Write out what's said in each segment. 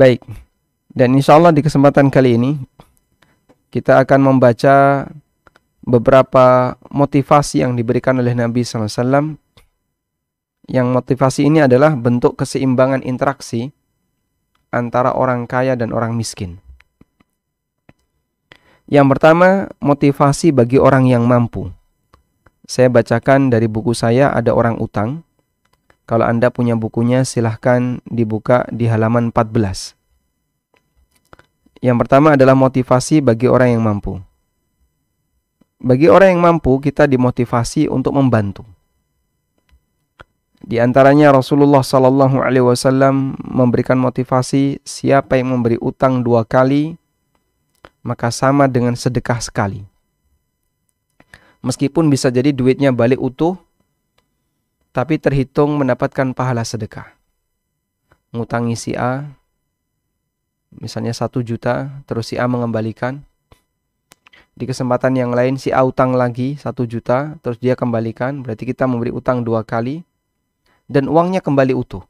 Baik, dan insya Allah di kesempatan kali ini kita akan membaca beberapa motivasi yang diberikan oleh Nabi SAW. Yang motivasi ini adalah bentuk keseimbangan interaksi antara orang kaya dan orang miskin. Yang pertama, motivasi bagi orang yang mampu. Saya bacakan dari buku saya, Ada Orang Utang. Kalau Anda punya bukunya, silahkan dibuka di halaman 14. Yang pertama adalah motivasi bagi orang yang mampu. Bagi orang yang mampu, kita dimotivasi untuk membantu. Di antaranya Rasulullah SAW memberikan motivasi, siapa yang memberi utang 2 kali, maka sama dengan sedekah sekali. Meskipun bisa jadi duitnya balik utuh, tapi terhitung mendapatkan pahala sedekah. Ngutangi si A, misalnya 1 juta, terus si A mengembalikan. Di kesempatan yang lain si A utang lagi 1 juta, terus dia kembalikan. Berarti kita memberi utang 2 kali, dan uangnya kembali utuh.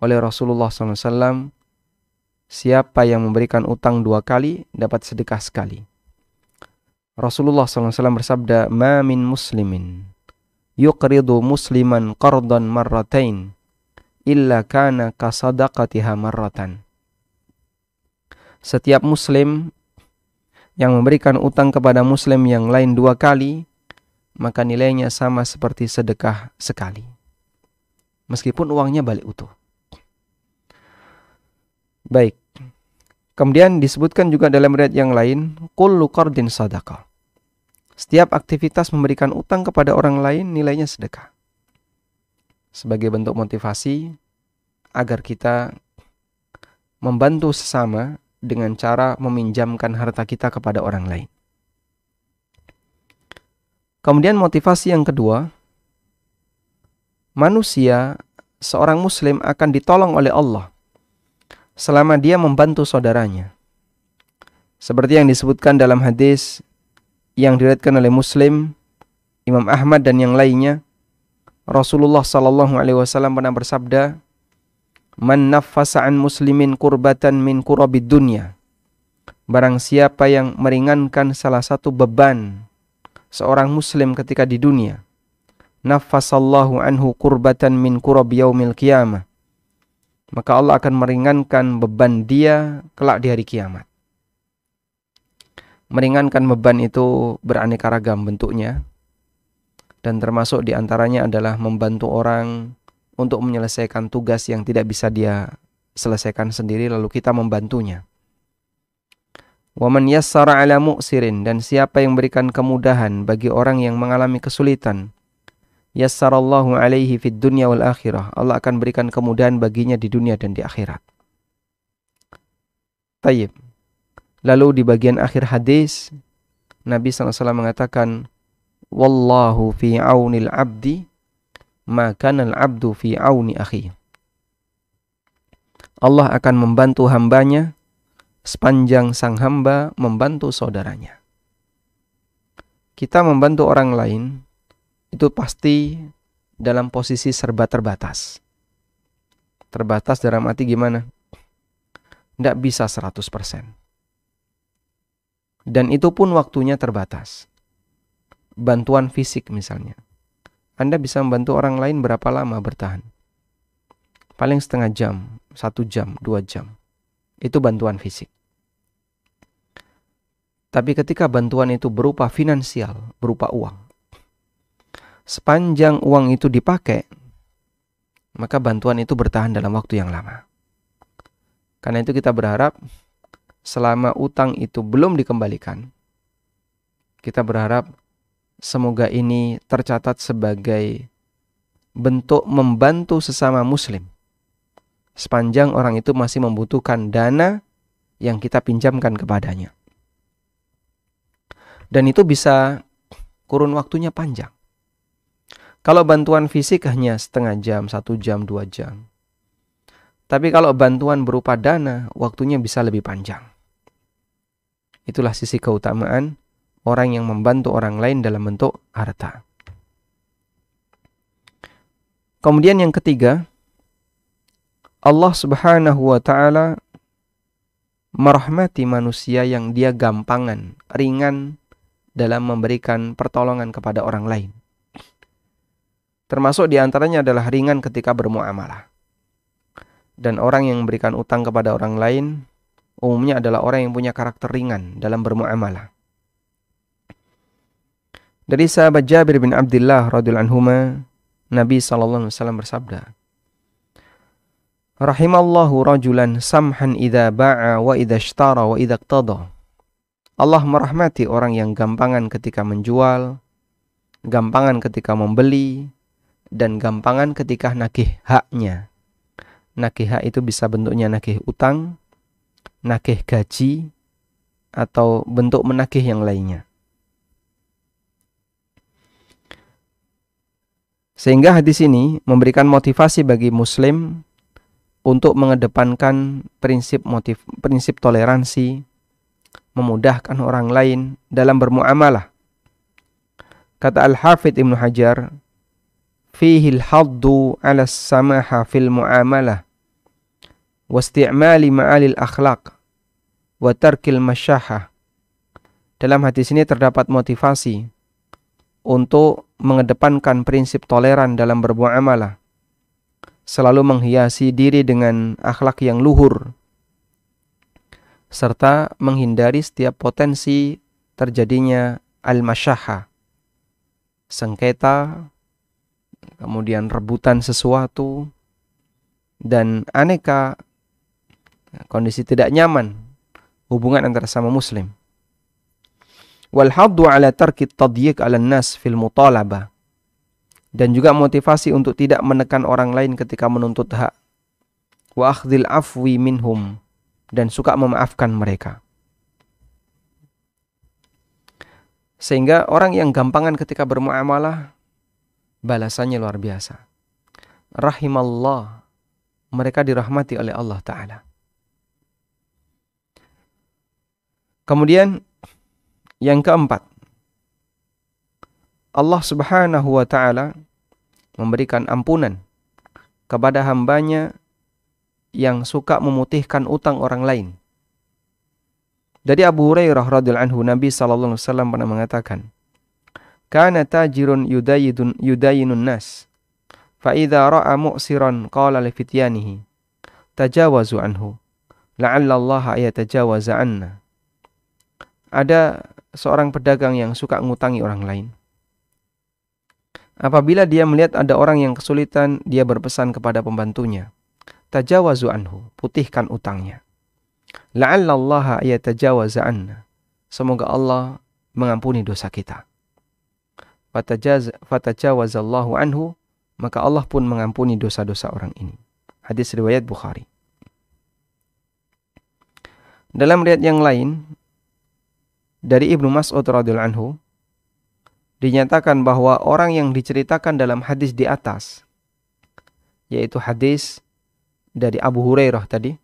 Oleh Rasulullah SAW, siapa yang memberikan utang 2 kali, dapat sedekah sekali. Rasulullah SAW bersabda, "Ma min muslimin yuqridu musliman qardan marratain, illa kana kasadaqatiha marratan." Setiap muslim yang memberikan utang kepada muslim yang lain 2 kali, maka nilainya sama seperti sedekah sekali. Meskipun uangnya balik utuh. Baik. Kemudian disebutkan juga dalam riwayat yang lain, kullu qardin sadaqah. Setiap aktivitas memberikan utang kepada orang lain nilainya sedekah. Sebagai bentuk motivasi agar kita membantu sesama dengan cara meminjamkan harta kita kepada orang lain. Kemudian motivasi yang kedua, manusia, seorang muslim akan ditolong oleh Allah selama dia membantu saudaranya. Seperti yang disebutkan dalam hadis yang diriwayatkan oleh Muslim, Imam Ahmad dan yang lainnya, Rasulullah SAW pernah bersabda, "Man naffasa an muslimin kurbatan min kurabid dunya." Barang siapa yang meringankan salah satu beban seorang muslim ketika di dunia, naffasallahu anhu kurbatan min kurab yaumil qiyamah, maka Allah akan meringankan beban dia kelak di hari kiamat. Meringankan beban itu beraneka ragam bentuknya, dan termasuk diantaranya adalah membantu orang untuk menyelesaikan tugas yang tidak bisa dia selesaikan sendiri, lalu kita membantunya. Wa man yassara ala mu'sirin, dan siapa yang berikan kemudahan bagi orang yang mengalami kesulitan, yassarallahu alaihi fid dunya wal akhirah, Allah akan berikan kemudahan baginya di dunia dan di akhirat. Tayyib. Lalu di bagian akhir hadis, Nabi SAW mengatakan, wallahu fi aunil abdi maka al-abdu fi auni akhi. Allah akan membantu hambanya sepanjang sang hamba membantu saudaranya. Kita membantu orang lain itu pasti dalam posisi serba terbatas. Terbatas dalam arti gimana? Tidak bisa 100%. Dan itu pun waktunya terbatas. Bantuan fisik misalnya. Anda bisa membantu orang lain berapa lama bertahan? Paling setengah jam, 1 jam, 2 jam. Itu bantuan fisik. Tapi ketika bantuan itu berupa finansial, berupa uang, sepanjang uang itu dipakai, maka bantuan itu bertahan dalam waktu yang lama. Karena itu kita berharap selama utang itu belum dikembalikan, kita berharap semoga ini tercatat sebagai bentuk membantu sesama muslim sepanjang orang itu masih membutuhkan dana yang kita pinjamkan kepadanya. Dan itu bisa kurun waktunya panjang. Kalau bantuan fisik hanya setengah jam, 1 jam, 2 jam. Tapi kalau bantuan berupa dana, waktunya bisa lebih panjang. Itulah sisi keutamaan orang yang membantu orang lain dalam bentuk harta. Kemudian yang ketiga, Allah Subhanahu wa ta'ala merahmati manusia yang dia gampangan, ringan dalam memberikan pertolongan kepada orang lain. Termasuk diantaranya adalah ringan ketika bermuamalah. Dan orang yang memberikan utang kepada orang lain umumnya adalah orang yang punya karakter ringan dalam bermuamalah. Dari sahabat Jabir bin Abdullah radhiyallahu anhuma, Nabi sallallahu alaihi wasallam bersabda, "Rahimallahu rajulan samhan idza ba'a wa idza ishtara wa idza iqtada." Allah merahmati orang yang gampangan ketika menjual, gampangan ketika membeli, dan gampangan ketika nagih haknya. Nagih hak itu bisa bentuknya nagih utang, nagih gaji, atau bentuk menagih yang lainnya. Sehingga hadis ini memberikan motivasi bagi muslim untuk mengedepankan prinsip toleransi, memudahkan orang lain dalam bermuamalah. Kata Al-Hafidh Ibnu Hajar, fihi al-haddu 'ala as-samaha fil muamalah wa isti'mali ma'alil akhlaq wa tarkil masyahah. Dalam hadis ini terdapat motivasi untuk mengedepankan prinsip toleran dalam bermuamalah, selalu menghiasi diri dengan akhlak yang luhur, serta menghindari setiap potensi terjadinya al-masyahah, sengketa, kemudian rebutan sesuatu, dan aneka kondisi tidak nyaman hubungan antara sama muslim. Wal haddu ala tarki tadyiq ala nas fil mutalabah, dan juga motivasi untuk tidak menekan orang lain ketika menuntut hak. Wa akhdhil afwi minhum, dan suka memaafkan mereka. Sehingga orang yang gampangan ketika bermuamalah, balasannya luar biasa. Rahimallah, mereka dirahmati oleh Allah Ta'ala. Kemudian yang keempat, Allah Subhanahu wa Ta'ala memberikan ampunan kepada hambanya yang suka memutihkan utang orang lain. Dari Abu Hurairah radhiyallahu anhu, Nabi sallallahu alaihi wasallam pernah mengatakan, "Kana tajirun yudayinun nas, fa idza ra'a mu'siran qala li fityanihi, tajawazu anhu, la'alla Allah ayatajawaza anna." Ada seorang pedagang yang suka ngutangi orang lain. Apabila dia melihat ada orang yang kesulitan, dia berpesan kepada pembantunya, tajawazu anhu, putihkan utangnya. La'alla Allah ayatajawaza anna, semoga Allah mengampuni dosa kita. Fatajawazallahu anhu, maka Allah pun mengampuni dosa-dosa orang ini. Hadis riwayat Bukhari. Dalam riwayat yang lain dari Ibnu Mas'ud radhiyallahu anhu, dinyatakan bahwa orang yang diceritakan dalam hadis di atas, yaitu hadis dari Abu Hurairah tadi,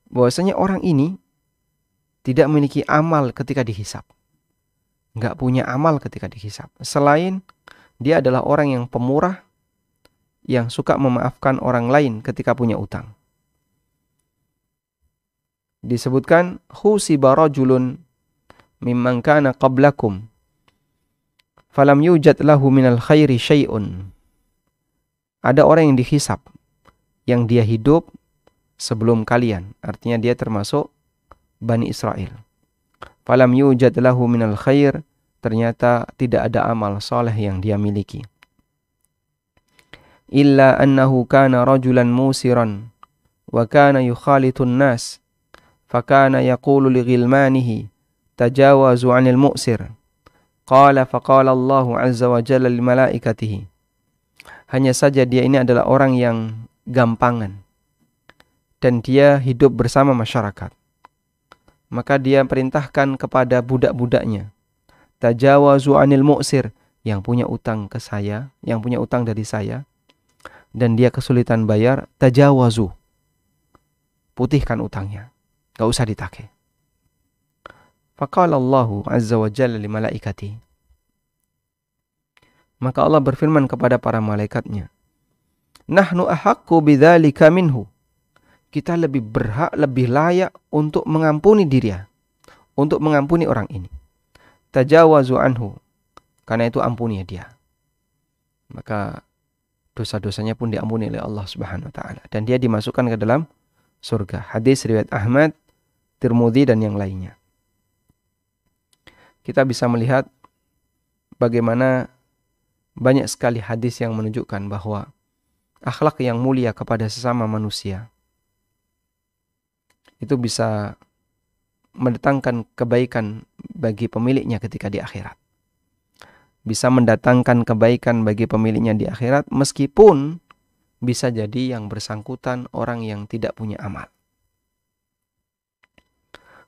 bahwasanya orang ini tidak memiliki amal ketika dihisab. Enggak punya amal ketika dihisab. Selain dia adalah orang yang pemurah, yang suka memaafkan orang lain ketika punya utang. Disebutkan, husiba rajulun mimman kana qablakum falam yujad lahu minal khairi syai'un. Ada orang yang dihisab, yang dia hidup sebelum kalian, artinya dia termasuk Bani Israel. Falam yujad lahu minal khair, ternyata tidak ada amal soleh yang dia miliki. Illa annahu kana rajulan musiran wa kana yukhalitun nas, fakana yaqulu li ghilmanihi tajawazu 'anil mu'sir. Qala faqala Allahu 'azza wa jalla li malaikatihi. Hanya saja dia ini adalah orang yang gampangan dan dia hidup bersama masyarakat. Maka dia perintahkan kepada budak-budaknya, tajawazu 'anil mu'sir, yang punya utang ke saya, yang punya utang dari saya dan dia kesulitan bayar, tajawazu, putihkan utangnya, enggak usah ditagih. Faqala Allahu azza wa jalla li malaikati, maka Allah berfirman kepada para malaikatnya, nahnu ahaqqu bidzalika minhu, kita lebih berhak, lebih layak untuk mengampuni dia, untuk mengampuni orang ini. Tajawazu anhu, karena itu ampuni dia. Maka dosa-dosanya pun diampuni oleh Allah Subhanahu wa taala dan dia dimasukkan ke dalam surga. Hadis riwayat Ahmad, Tirmidzi dan yang lainnya. Kita bisa melihat bagaimana banyak sekali hadis yang menunjukkan bahwa akhlak yang mulia kepada sesama manusia itu bisa mendatangkan kebaikan bagi pemiliknya ketika di akhirat. Bisa mendatangkan kebaikan bagi pemiliknya di akhirat meskipun bisa jadi yang bersangkutan orang yang tidak punya amal.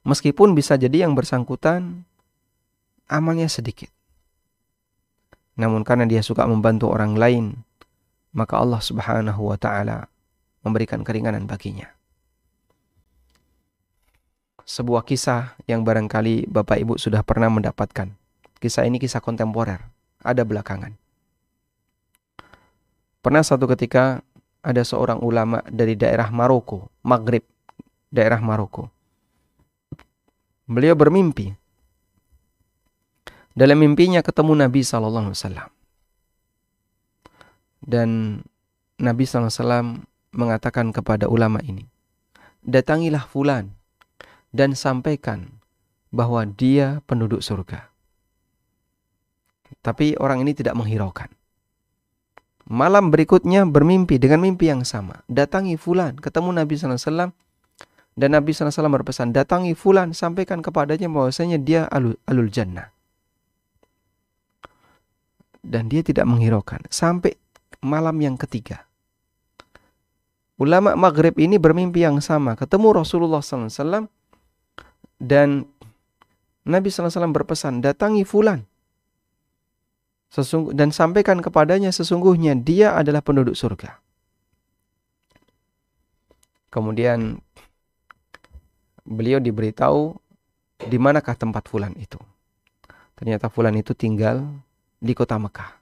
Meskipun bisa jadi yang bersangkutan amalnya sedikit. Namun karena dia suka membantu orang lain, maka Allah Subhanahu wa taala memberikan keringanan baginya. Sebuah kisah yang barangkali Bapak Ibu sudah pernah mendapatkan. Kisah ini kisah kontemporer, ada belakangan. Pernah suatu ketika ada seorang ulama dari daerah Maroko, Maghrib, daerah Maroko. Beliau bermimpi. Dalam mimpinya ketemu Nabi SAW. Dan Nabi SAW mengatakan kepada ulama ini, datangilah fulan dan sampaikan bahwa dia penduduk surga. Tapi orang ini tidak menghiraukan. Malam berikutnya bermimpi dengan mimpi yang sama. Datangi fulan, ketemu Nabi SAW. Dan Nabi SAW berpesan, datangi fulan, sampaikan kepadanya bahwasanya dia alul jannah. Dan dia tidak menghiraukan. Sampai malam yang ketiga. Ulama Maghrib ini bermimpi yang sama. Ketemu Rasulullah SAW. Dan Nabi SAW berpesan, datangi fulan. Dan sampaikan kepadanya sesungguhnya dia adalah penduduk surga. Kemudian beliau diberitahu di manakah tempat fulan itu. Ternyata fulan itu tinggal di kota Mekah.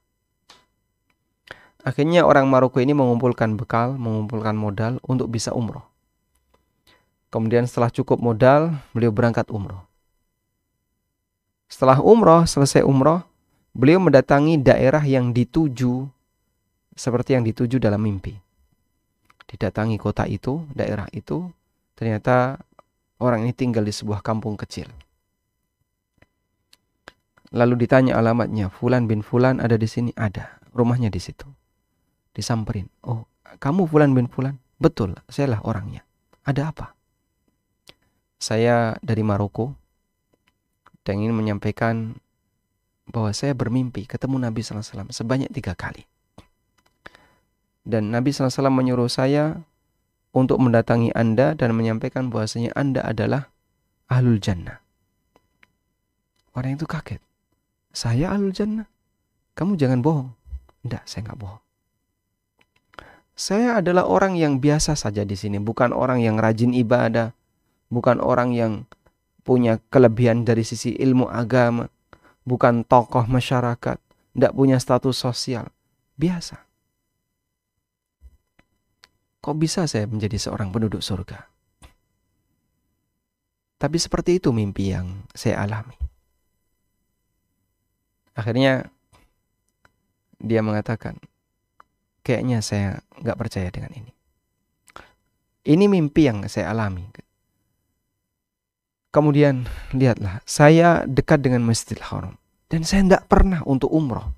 Akhirnya orang Maroko ini mengumpulkan bekal, mengumpulkan modal untuk bisa umroh. Kemudian setelah cukup modal, beliau berangkat umroh. Setelah umroh, selesai umroh, beliau mendatangi daerah yang dituju seperti yang dituju dalam mimpi. Didatangi kota itu, daerah itu, ternyata orang ini tinggal di sebuah kampung kecil. Lalu ditanya alamatnya, Fulan bin Fulan ada di sini? Ada, rumahnya di situ. Disamperin, oh kamu Fulan bin Fulan? Betul, sayalah orangnya. Ada apa? Saya dari Maroko dan ingin menyampaikan bahwa saya bermimpi ketemu Nabi SAW sebanyak 3 kali. Dan Nabi SAW menyuruh saya untuk mendatangi Anda dan menyampaikan bahwasanya Anda adalah ahlul jannah. Orang itu kaget. Saya ahlul jannah? Kamu jangan bohong. Tidak, saya nggak bohong. Saya adalah orang yang biasa saja di sini, bukan orang yang rajin ibadah, bukan orang yang punya kelebihan dari sisi ilmu agama, bukan tokoh masyarakat, tidak punya status sosial, biasa. Kok bisa saya menjadi seorang penduduk surga? Tapi seperti itu mimpi yang saya alami. Akhirnya dia mengatakan, kayaknya saya nggak percaya dengan ini. Ini mimpi yang saya alami. Kemudian lihatlah, saya dekat dengan Masjidil Haram dan saya tidak pernah untuk umroh.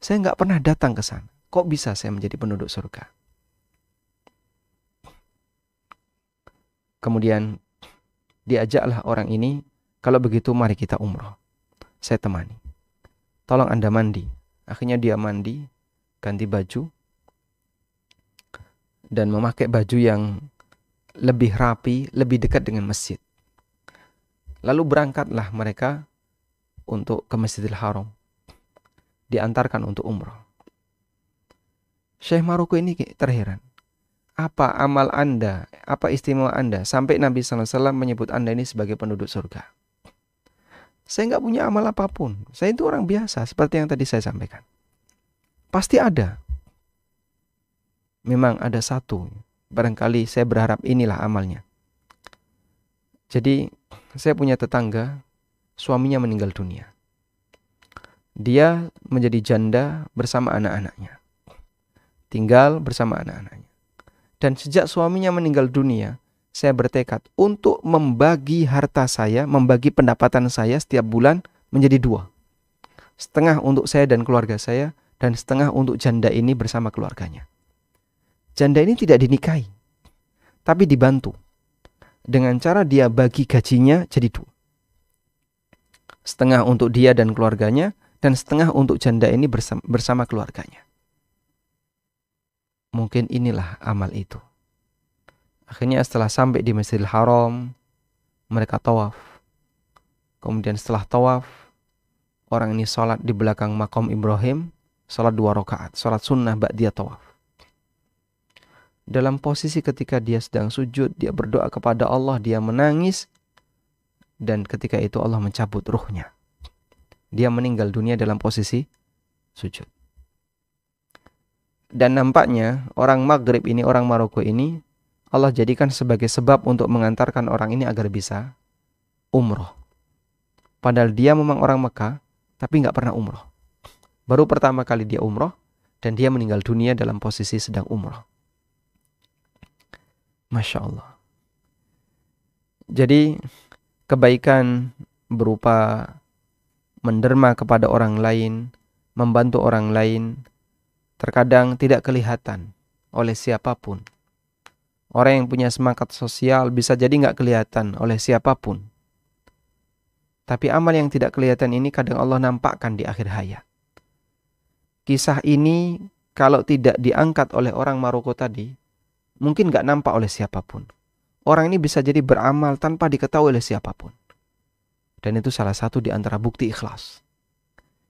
Saya nggak pernah datang ke sana. Kok bisa saya menjadi penduduk surga? Kemudian diajaklah orang ini, kalau begitu mari kita umroh. Saya temani. Tolong Anda mandi. Akhirnya dia mandi, ganti baju, dan memakai baju yang lebih rapi, lebih dekat dengan masjid. Lalu berangkatlah mereka untuk ke Masjidil Haram. Diantarkan untuk umroh. Syekh Maroko ini terheran. Apa amal Anda, apa istimewa Anda sampai Nabi SAW menyebut Anda ini sebagai penduduk surga? Saya nggak punya amal apapun. Saya itu orang biasa seperti yang tadi saya sampaikan. Pasti ada. Memang ada satu Barangkali saya berharap inilah amalnya. Jadi saya punya tetangga, suaminya meninggal dunia. Dia menjadi janda bersama anak-anaknya. Tinggal bersama anak-anaknya. Dan sejak suaminya meninggal dunia, saya bertekad untuk membagi harta saya, membagi pendapatan saya setiap bulan menjadi 2. Setengah untuk saya dan keluarga saya, dan setengah untuk janda ini bersama keluarganya. Janda ini tidak dinikahi, tapi dibantu. Dengan cara dia bagi gajinya jadi 2. Setengah untuk dia dan keluarganya, dan setengah untuk janda ini bersama keluarganya. Mungkin inilah amal itu. Akhirnya setelah sampai di Masjidil Haram, mereka tawaf. Kemudian setelah tawaf, orang ini sholat di belakang makam Ibrahim, sholat 2 rakaat, sholat sunnah ba'diyah tawaf. Dalam posisi ketika dia sedang sujud, dia berdoa kepada Allah, dia menangis, dan ketika itu Allah mencabut ruhnya. Dia meninggal dunia dalam posisi sujud. Dan nampaknya orang Maghrib ini, orang Maroko ini, Allah jadikan sebagai sebab untuk mengantarkan orang ini agar bisa umroh. Padahal dia memang orang Mekah, tapi nggak pernah umroh. Baru pertama kali dia umroh, dan dia meninggal dunia dalam posisi sedang umroh. Masya Allah. Jadi kebaikan berupa menderma kepada orang lain, membantu orang lain, terkadang tidak kelihatan oleh siapapun. Orang yang punya semangat sosial bisa jadi nggak kelihatan oleh siapapun. Tapi amal yang tidak kelihatan ini kadang Allah nampakkan di akhir hayat. Kisah ini kalau tidak diangkat oleh orang Maroko tadi, mungkin nggak nampak oleh siapapun. Orang ini bisa jadi beramal tanpa diketahui oleh siapapun. Dan itu salah satu di antara bukti ikhlas.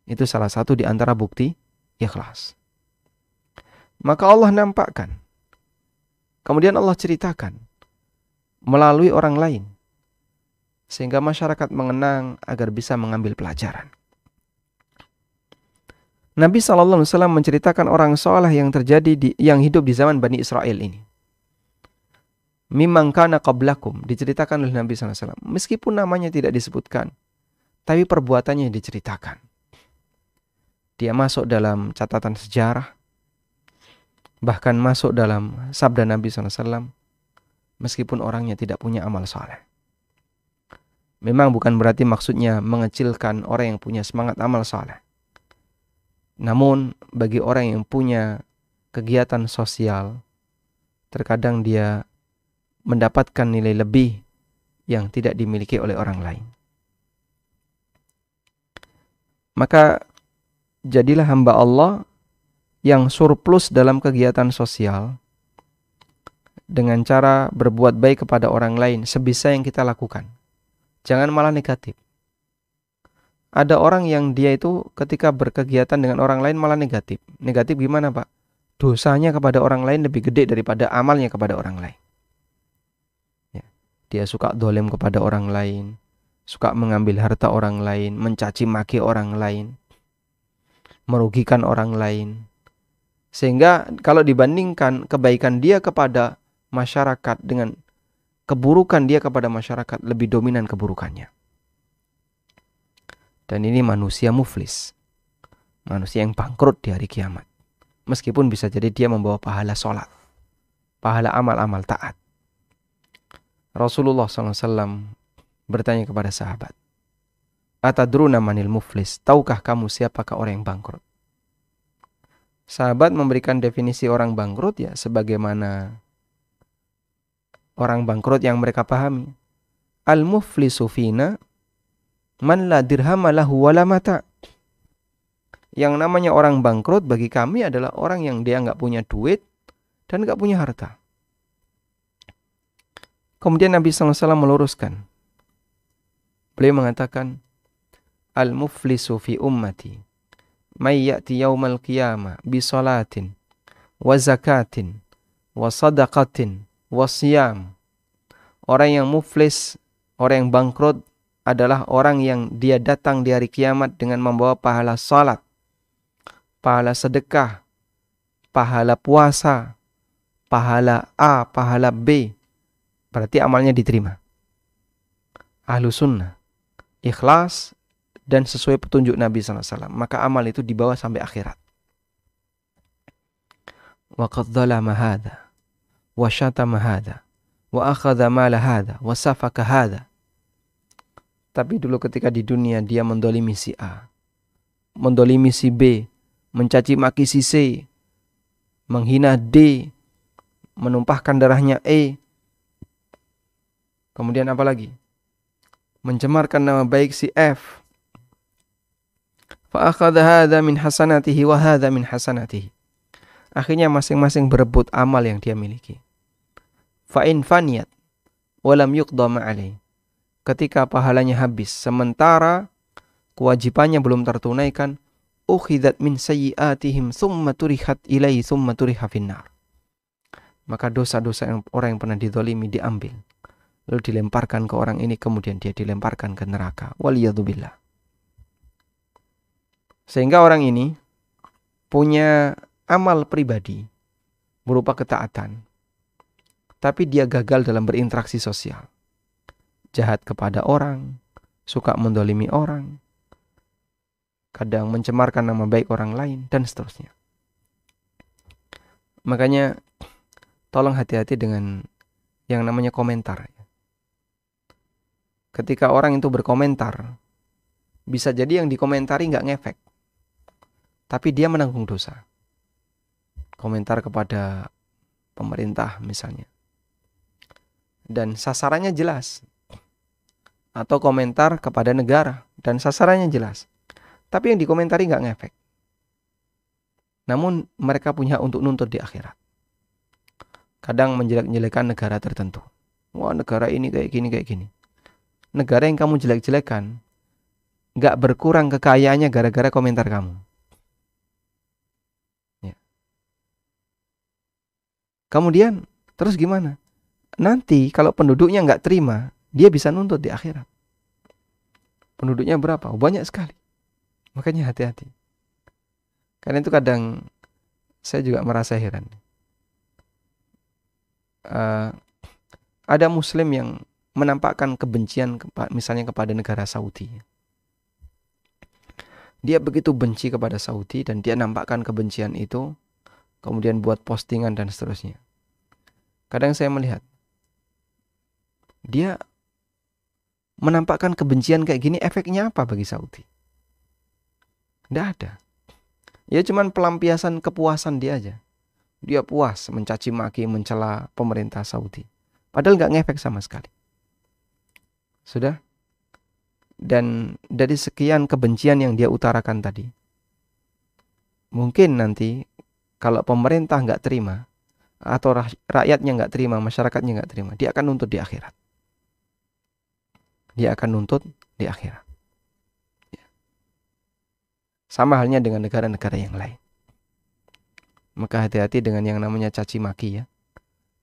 Itu salah satu di antara bukti ikhlas. Maka Allah nampakkan. Kemudian Allah ceritakan melalui orang lain. Sehingga masyarakat mengenang agar bisa mengambil pelajaran. Nabi SAW menceritakan orang soleh yang terjadi yang hidup di zaman Bani Israel ini. Mimman kana qablakum, diceritakan oleh Nabi SAW. Meskipun namanya tidak disebutkan, tapi perbuatannya diceritakan. Dia masuk dalam catatan sejarah, bahkan masuk dalam sabda Nabi SAW, meskipun orangnya tidak punya amal saleh. Memang bukan berarti maksudnya mengecilkan orang yang punya semangat amal saleh. Namun bagi orang yang punya kegiatan sosial, terkadang dia mendapatkan nilai lebih yang tidak dimiliki oleh orang lain. Maka jadilah hamba Allah yang surplus dalam kegiatan sosial dengan cara berbuat baik kepada orang lain sebisa yang kita lakukan. Jangan malah negatif. Ada orang yang dia itu ketika berkegiatan dengan orang lain malah negatif. Negatif gimana, Pak? Dosanya kepada orang lain lebih gede daripada amalnya kepada orang lain. Ya. Dia suka dolim kepada orang lain, suka mengambil harta orang lain, mencaci maki orang lain, merugikan orang lain. Sehingga kalau dibandingkan kebaikan dia kepada masyarakat dengan keburukan dia kepada masyarakat, lebih dominan keburukannya. Dan ini manusia muflis, manusia yang bangkrut di hari kiamat. Meskipun bisa jadi dia membawa pahala sholat, pahala amal-amal taat. Rasulullah SAW bertanya kepada sahabat, Atadruna manil muflis, tahukah kamu siapakah orang yang bangkrut? Sahabat memberikan definisi orang bangkrut ya sebagaimana orang bangkrut yang mereka pahami. Al-muflisu fina man la dirhama lahu wala mata. Yang namanya orang bangkrut bagi kami adalah orang yang dia nggak punya duit dan nggak punya harta. Kemudian Nabi SAW meluruskan. Beliau mengatakan, Al-muflisu fi ummati may ya'ti yawmal qiyamah bi salatin wa zakatin wa sadaqatin wasiyam. Orang yang muflis, orang yang bangkrut adalah orang yang dia datang di hari kiamat dengan membawa pahala salat, pahala sedekah, pahala puasa, pahala A, pahala B, berarti amalnya diterima. Ahlu sunnah, ikhlas, dan sesuai petunjuk Nabi SAW, maka amal itu dibawa sampai akhirat. Wa qad dzalama hadza wa syatama hadza wa akhadha mala hadza wa safaka hadza. Tapi dulu ketika di dunia dia mendolimi si A, mendolimi si B, mencaci maki si C, menghina D, menumpahkan darahnya E. Kemudian apa lagi? Mencemarkan nama baik si F. Fa akhadha hadza min hasanatihi wa hadza min hasanatihi. Akhirnya masing-masing berebut amal yang dia miliki. Fa in faniyat wa lam yuqda ma'alai. Ketika pahalanya habis sementara kewajibannya belum tertunaikan, ukhidat min sayyiatihim thumma turihat ilaihi thumma turiha finnar. Maka dosa-dosa orang yang pernah dizalimi diambil, lalu dilemparkan ke orang ini, kemudian dia dilemparkan ke neraka. Waliyadzubillah. Sehingga orang ini punya amal pribadi berupa ketaatan, tapi dia gagal dalam berinteraksi sosial. Jahat kepada orang, suka mendolimi orang, kadang mencemarkan nama baik orang lain, dan seterusnya. Makanya tolong hati-hati dengan yang namanya komentar. Ketika orang itu berkomentar, bisa jadi yang dikomentari nggak ngefek, tapi dia menanggung dosa. Komentar kepada pemerintah misalnya, dan sasarannya jelas. Atau komentar kepada negara, dan sasarannya jelas, tapi yang dikomentari nggak ngefek. Namun mereka punya hak untuk nuntut di akhirat. Kadang menjelek-jelekan negara tertentu. Wah, negara ini kayak gini, kayak gini. Negara yang kamu jelek-jelekan nggak berkurang kekayaannya gara-gara komentar kamu. Ya. Kemudian terus gimana? Nanti kalau penduduknya nggak terima, dia bisa nuntut di akhirat. Penduduknya berapa? Banyak sekali. Makanya hati-hati. Karena itu kadang saya juga merasa heran. Ada muslim yang menampakkan kebencian misalnya kepada negara Saudi. Dia begitu benci kepada Saudi dan dia nampakkan kebencian itu, kemudian buat postingan dan seterusnya. Kadang saya melihat dia menampakkan kebencian kayak gini, efeknya apa bagi Saudi? Tidak ada. Ya cuman pelampiasan kepuasan dia aja. Dia puas mencaci maki, mencela pemerintah Saudi. Padahal nggak ngefek sama sekali. Sudah? Dan dari sekian kebencian yang dia utarakan tadi, mungkin nanti kalau pemerintah nggak terima, atau rakyatnya nggak terima, masyarakatnya nggak terima, dia akan nuntut di akhirat. Dia akan nuntut di akhirat. Sama halnya dengan negara-negara yang lain. Maka hati-hati dengan yang namanya caci maki ya.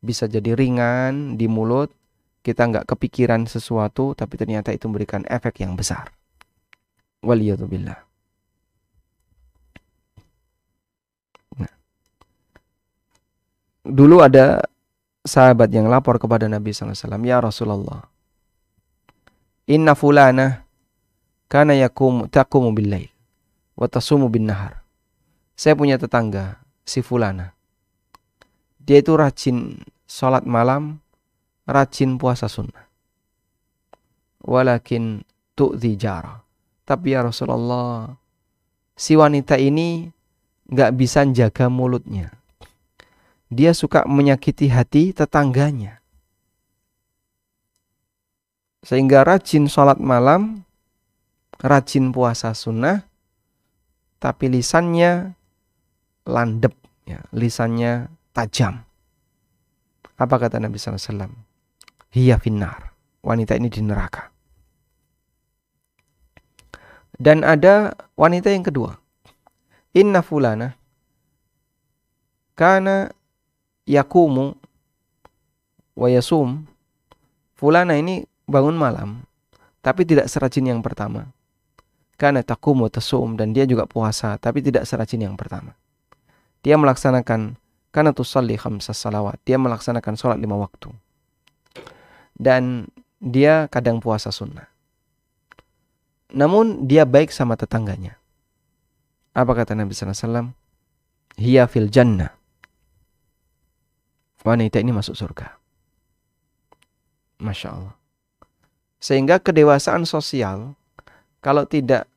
Bisa jadi ringan di mulut, kita nggak kepikiran sesuatu, tapi ternyata itu memberikan efek yang besar. Waliyadzubillah. Nah. Dulu ada sahabat yang lapor kepada Nabi SAW, ya Rasulullah, inna fulana kana taqumu bil-lail wa tasumu bin-nahar. Saya punya tetangga si fulana. Dia itu rajin sholat malam, rajin puasa sunnah. Walakin tu'dhi jara. Tapi ya Rasulullah, si wanita ini gak bisa jaga mulutnya. Dia suka menyakiti hati tetangganya. Sehingga rajin sholat malam, rajin puasa sunnah, tapi lisannya landep, ya, lisannya tajam. Apa kata Nabi SAW? Hiya finnar. Wanita ini di neraka. Dan ada wanita yang kedua. Inna fulana kana yakumu wa yasum. Fulana ini bangun malam, tapi tidak serajin yang pertama. Kana taqumu tasum, dan dia juga puasa, tapi tidak serajin yang pertama. Dia melaksanakan Karena tusalli khamsas salawat. Dia melaksanakan sholat 5 waktu. Dan dia kadang puasa sunnah. Namun dia baik sama tetangganya. Apa kata Nabi SAW? Hiya fil jannah. Wanita ini masuk surga. Masya Allah. Sehingga kedewasaan sosial, kalau tidak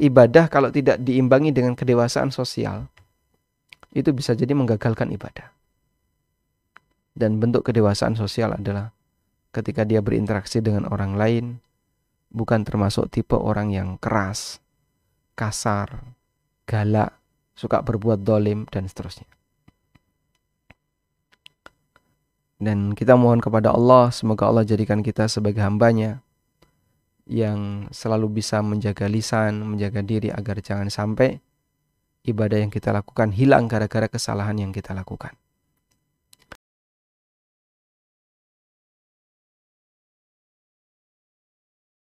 ibadah kalau tidak diimbangi dengan kedewasaan sosial, itu bisa jadi menggagalkan ibadah. Dan bentuk kedewasaan sosial adalah ketika dia berinteraksi dengan orang lain, bukan termasuk tipe orang yang keras, kasar, galak, suka berbuat dolim, dan seterusnya. Dan kita mohon kepada Allah, semoga Allah jadikan kita sebagai hambanya yang selalu bisa menjaga lisan, menjaga diri agar jangan sampai ibadah yang kita lakukan hilang gara-gara kesalahan yang kita lakukan.